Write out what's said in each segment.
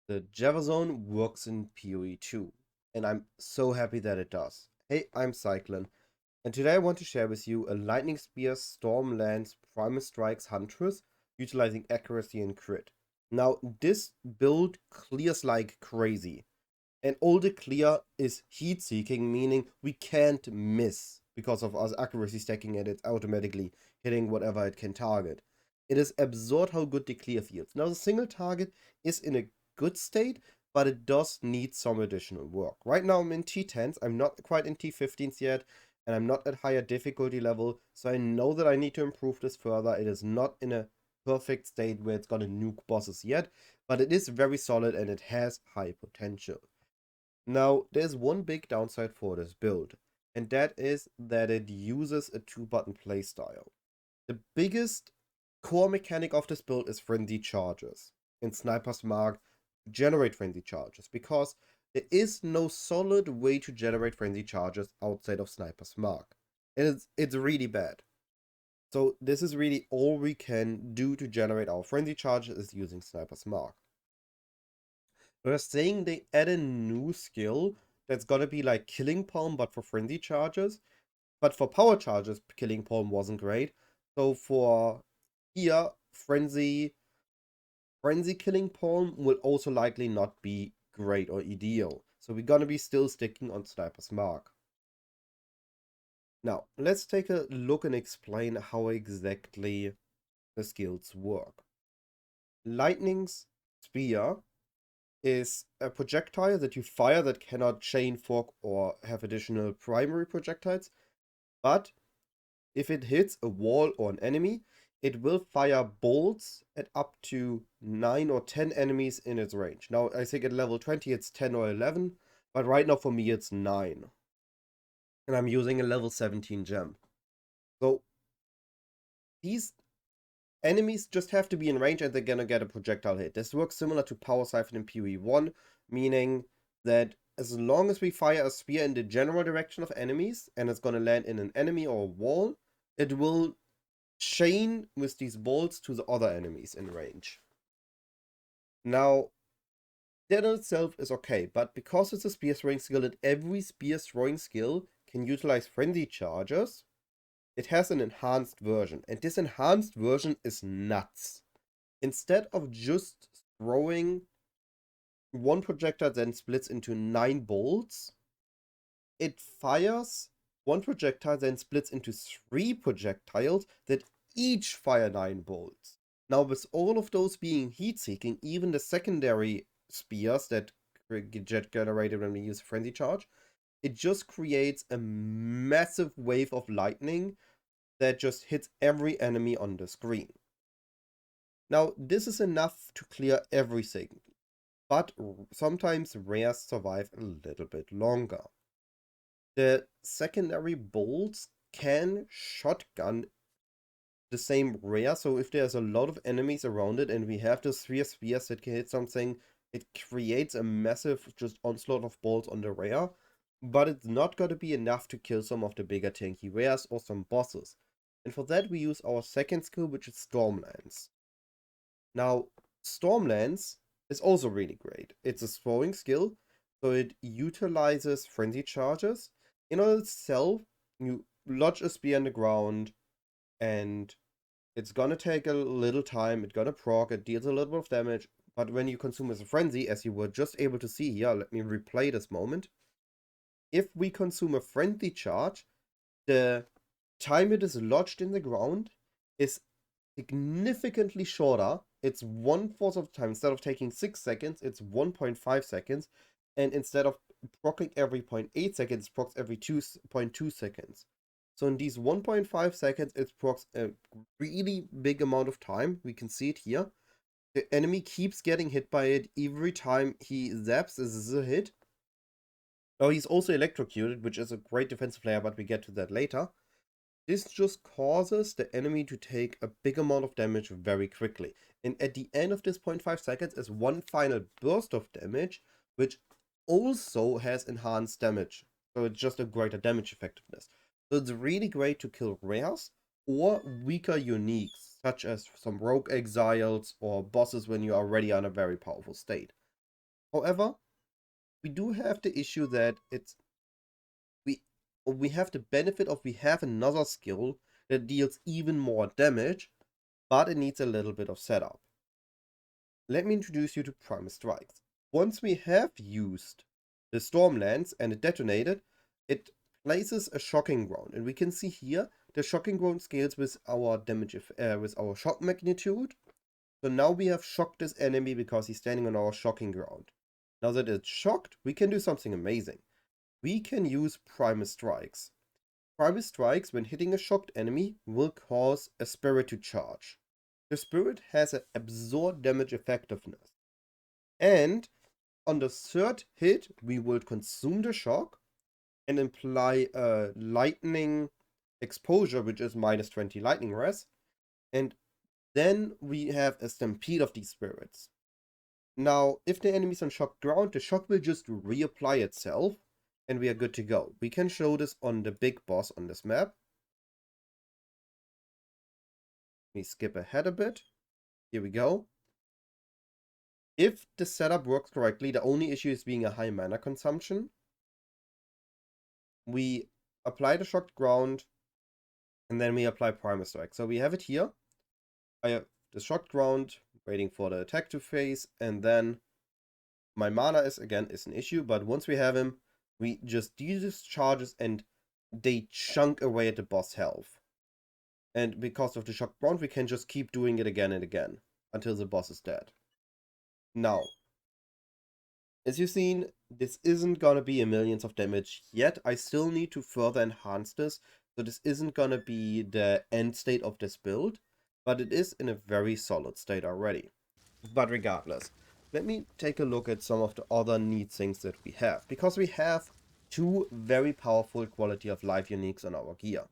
The Javazon works in PoE2, and I'm so happy that it does. Hey, I'm Cyclon, and today I want to share with you a Lightning Spear Stormlands Primal Strikes Huntress utilizing accuracy and crit. Now, this build clears like crazy, and all the clear is heat seeking, meaning we can't miss because of us accuracy stacking and it's automatically hitting whatever it can target. It is absurd how good the clear feels. Now, the single target is in a good state, but it does need some additional work. Right now, I'm in T10s. I'm not quite in T15s yet, and I'm not at higher difficulty level, so I know that I need to improve this further. It is not in a perfect state where it's gonna nuke bosses yet, but it is very solid and it has high potential. Now, there's one big downside for this build, and that is that it uses a two-button playstyle. The biggest core mechanic of this build is frenzy charges in Sniper's Mark to generate frenzy charges, because there is no solid way to generate frenzy charges outside of Sniper's Mark. It's really bad. So this is really all we can do to generate our frenzy charges is using Sniper's Mark. We're saying they add a new skill that's gonna be like Killing Palm, but for frenzy charges. But for power charges, Killing Palm wasn't great. So for here, Frenzy Killing Palm will also likely not be great or ideal. So we're gonna be still sticking on Sniper's Mark. Now, let's take a look and explain how exactly the skills work. Lightning's Spear is a projectile that you fire that cannot chain, fork, or have additional primary projectiles. But if it hits a wall or an enemy, it will fire bolts at up to 9 or 10 enemies in its range. Now, I think at level 20 it's 10 or 11, but right now for me it's 9. And I'm using a level 17 gem. So these enemies just have to be in range and they're gonna get a projectile hit. This works similar to Power Siphon in PoE1, meaning that as long as we fire a spear in the general direction of enemies and it's gonna land in an enemy or a wall, it will chain with these bolts to the other enemies in range. Now, that in itself is okay, but because it's a spear throwing skill and every spear throwing skill can utilize frenzy charges, it has an enhanced version, and this enhanced version is nuts. Instead of just throwing one projectile then splits into 9 bolts, it fires one projectile then splits into 3 projectiles that each fire 9 bolts. Now, with all of those being heat-seeking, even the secondary spears that get generated when we use a frenzy charge, it just creates a massive wave of lightning that just hits every enemy on the screen. Now, this is enough to clear everything, but sometimes rares survive a little bit longer. The secondary bolts can shotgun the same rare, so if there's a lot of enemies around it and we have those 3 spears that can hit something, it creates a massive just onslaught of bolts on the rare, but it's not going to be enough to kill some of the bigger tanky rares or some bosses. And for that we use our second skill, which is Stormlands. Now, Stormlands is also really great. It's a throwing skill, so it utilizes frenzy charges. In and of itself, you lodge a spear in the ground, and it's gonna take a little time, it's gonna proc, it deals a little bit of damage, but when you consume as a frenzy, as you were just able to see here, let me replay this moment. If we consume a frenzy charge, the time it is lodged in the ground is significantly shorter. It's 1/4 of the time. Instead of taking 6 seconds, it's 1.5 seconds. And instead of proccing every 0.8 seconds, it procs every 2.2 seconds. So in these 1.5 seconds, it procs a really big amount of time. We can see it here. The enemy keeps getting hit by it every time he zaps. This is a hit. Now he's also electrocuted, which is a great defensive player, but we get to that later. This just causes the enemy to take a big amount of damage very quickly. And at the end of this 0.5 seconds is one final burst of damage, which also has enhanced damage. So it's just a greater damage effectiveness. So it's really great to kill rares or weaker uniques, such as some rogue exiles or bosses when you are already on a very powerful state. However, we do have the issue that we have the benefit of we have another skill that deals even more damage, but it needs a little bit of setup. Let me introduce you to Primal Strikes. Once we have used the Stormlands and it detonated, it places a shocking ground, and we can see here the shocking ground scales with our damage with our shock magnitude. So now we have shocked this enemy because he's standing on our shocking ground. Now that it's shocked, we can do something amazing. We can use Primal Strikes. Primal Strikes, when hitting a shocked enemy, will cause a spirit to charge. The spirit has an absorb damage effectiveness. And on the third hit, we will consume the shock and apply a lightning exposure, which is minus 20 lightning res. And then we have a stampede of these spirits. Now, if the enemy's on shocked ground, the shock will just reapply itself, and we are good to go. We can show this on the big boss on this map. Let me skip ahead a bit. Here we go. If the setup works correctly, the only issue is being a high mana consumption. We apply the shocked ground, and then we apply Primal Strike. So we have it here. I have the shocked ground, waiting for the attack to phase, and then my mana is an issue, but once we have him, we just do these charges and they chunk away at the boss health. And because of the shocked ground, we can just keep doing it again and again until the boss is dead. Now, as you've seen, this isn't gonna be a millions of damage yet. I still need to further enhance this, so this isn't gonna be the end state of this build, but it is in a very solid state already. But regardless, let me take a look at some of the other neat things that we have, because we have two very powerful quality of life uniques on our gear.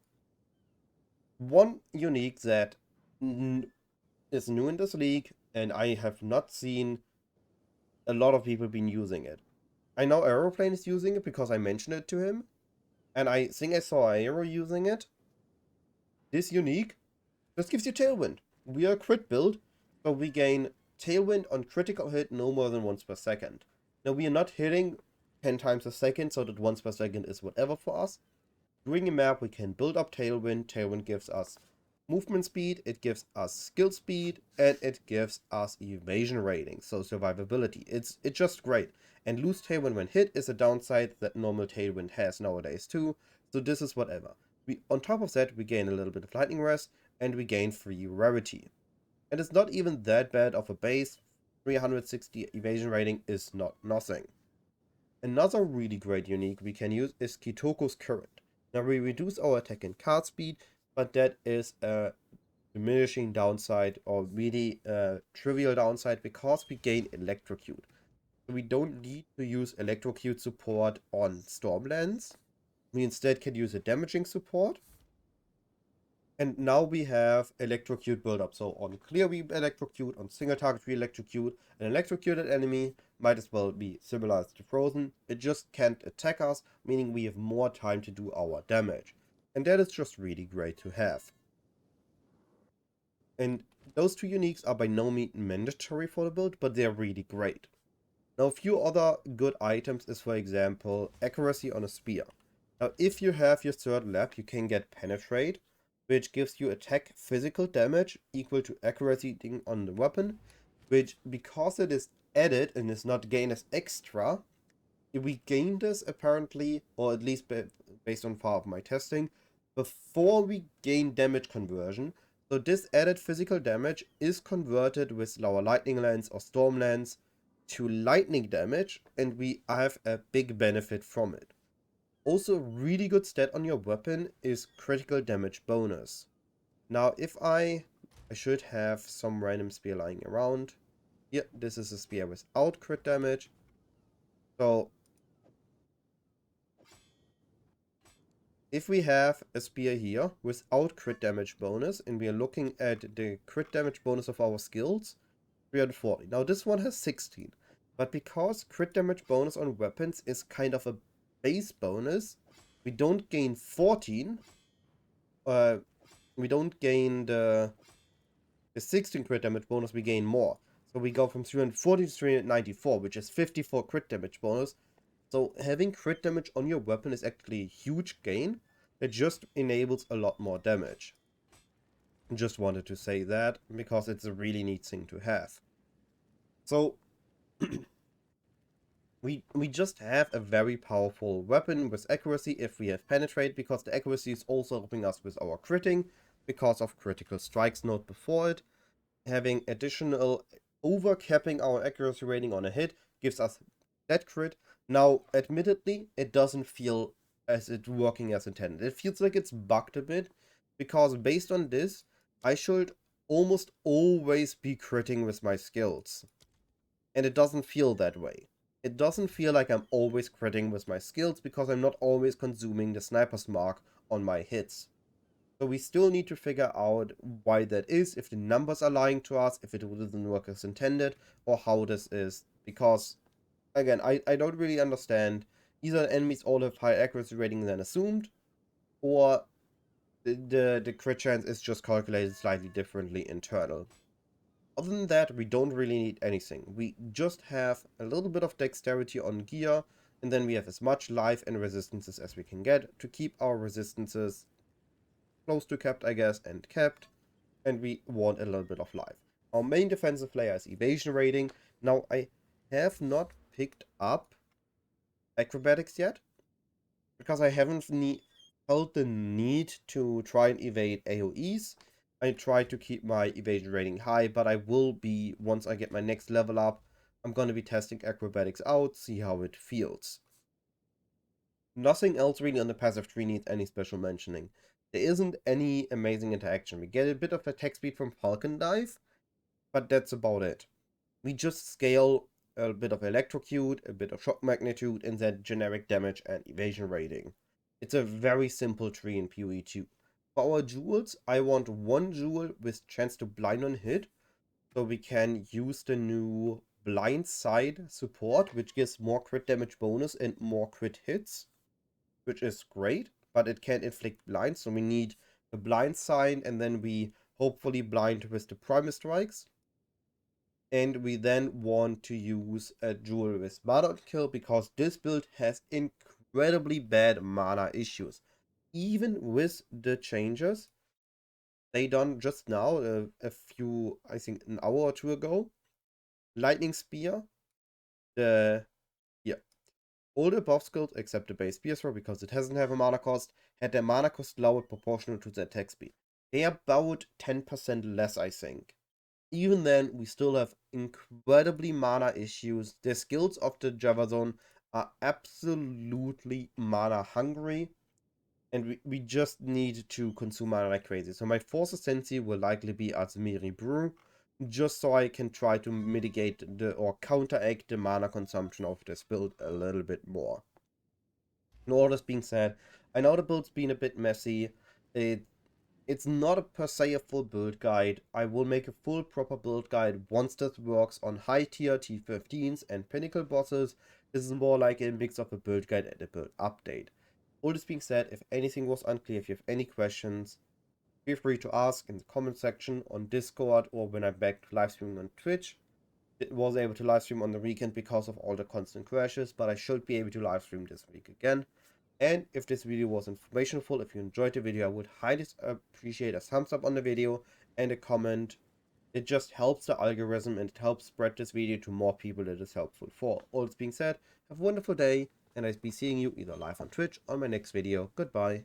One unique that is new in this league, and I have not seen a lot of people been using it. I know Aeroplane is using it because I mentioned it to him, and I think I saw Aero using it. This unique just gives you Tailwind. We are a crit build, so we gain Tailwind on critical hit no more than once per second. Now we are not hitting 10 times a second, so that once per second is whatever for us. During a map we can build up Tailwind. Tailwind gives us movement speed, it gives us skill speed, and it gives us evasion rating, so survivability. It's just great. And lose Tailwind when hit is a downside that normal Tailwind has nowadays too, so this is whatever. On top of that, we gain a little bit of lightning res, and we gain free rarity. And it's not even that bad of a base. 360 evasion rating is not nothing. Another really great unique we can use is Kitoko's Current. Now we reduce our attack and card speed, but that is a diminishing downside, or really trivial downside, because we gain Electrocute. So we don't need to use Electrocute support on Stormlands. We instead can use a damaging support. And now we have Electrocute build-up. So on clear we Electrocute, on single target we Electrocute. An electrocuted enemy might as well be similar to Frozen. It just can't attack us, meaning we have more time to do our damage. And that is just really great to have. And those two uniques are by no means mandatory for the build, but they're really great. Now a few other good items is, for example, accuracy on a spear. Now if you have your third lap, you can get Penetrate, which gives you attack physical damage equal to accuracy on the weapon, which, because it is added and is not gained as extra, we gain this apparently, or at least based on far of my testing, before we gain damage conversion. So this added physical damage is converted with our Lightning Lance or Storm Lance to lightning damage, and we have a big benefit from it. Also, really good stat on your weapon is critical damage bonus. Now, if I should have some random spear lying around. Yeah, this is a spear without crit damage. So, if we have a spear here without crit damage bonus, and we are looking at the crit damage bonus of our skills, 340. Now, this one has 16. But because crit damage bonus on weapons is kind of a base bonus, we don't gain 14. We don't gain the 16 crit damage bonus, we gain more. So we go from 340 to 394, which is 54 crit damage bonus. So having crit damage on your weapon is actually a huge gain. It just enables a lot more damage. Just wanted to say that because it's a really neat thing to have. So we just have a very powerful weapon with accuracy if we have penetrate, because the accuracy is also helping us with our critting because of critical strikes note before it. Having additional overcapping our accuracy rating on a hit gives us that crit. Now, admittedly, it doesn't feel as it working as intended. It feels like it's bugged a bit, because based on this, I should almost always be critting with my skills. And it doesn't feel that way. It doesn't feel like I'm always critting with my skills, because I'm not always consuming the sniper's mark on my hits. So we still need to figure out why that is, if the numbers are lying to us, if it doesn't work as intended, or how this is. Because, again, I don't really understand. Either enemies all have higher accuracy rating than assumed, or the crit chance is just calculated slightly differently internal. Other than that, we don't really need anything. We just have a little bit of dexterity on gear, and then we have as much life and resistances as we can get to keep our resistances close to capped, I guess, and capped, and we want a little bit of life. Our main defensive layer is evasion rating. Now, I have not picked up acrobatics yet, because I haven't felt the need to try and evade AoEs. I try to keep my evasion rating high, but I will be, once I get my next level up, I'm going to be testing acrobatics out, see how it feels. Nothing else really on the passive tree needs any special mentioning. There isn't any amazing interaction. We get a bit of attack speed from Falcon Dive, but that's about it. We just scale a bit of electrocute, a bit of shock magnitude, and then generic damage and evasion rating. It's a very simple tree in PoE2. For our jewels, I want one jewel with chance to blind on hit, so we can use the new blind side support, which gives more crit damage bonus and more crit hits, which is great, but it can't inflict blind, so we need a blind sign, and then we hopefully blind with the Primal Strikes. And we then want to use a jewel with mana on kill, because this build has incredibly bad mana issues. Even with the changes they done just now, a few, I think an hour or two ago. Lightning Spear, all the above skills except the base spear throw, because it doesn't have a mana cost, had their mana cost lowered proportional to the attack speed. They are about 10% less, I think. Even then, we still have incredibly mana issues. The skills of the Javazon are absolutely mana hungry, and we just need to consume mana like crazy. So my Force Ascendancy will likely be Azmiri Brew, just so I can try to mitigate or counteract the mana consumption of this build a little bit more. And all this being said, I know the build's been a bit messy. It's not per se a full build guide. I will make a full proper build guide once this works on high tier T15s and pinnacle bosses. This is more like a mix of a build guide and a build update. All this being said, if anything was unclear, if you have any questions, feel free to ask in the comment section on Discord, or when I'm back to live streaming on Twitch. It was able to live stream on the weekend because of all the constant crashes, but I should be able to live stream this week again. And if this video was informational, if you enjoyed the video, I would highly appreciate a thumbs up on the video and a comment. It just helps the algorithm, and it helps spread this video to more people that is helpful for. All this being said, have a wonderful day, and I'll be seeing you either live on Twitch or my next video. Goodbye.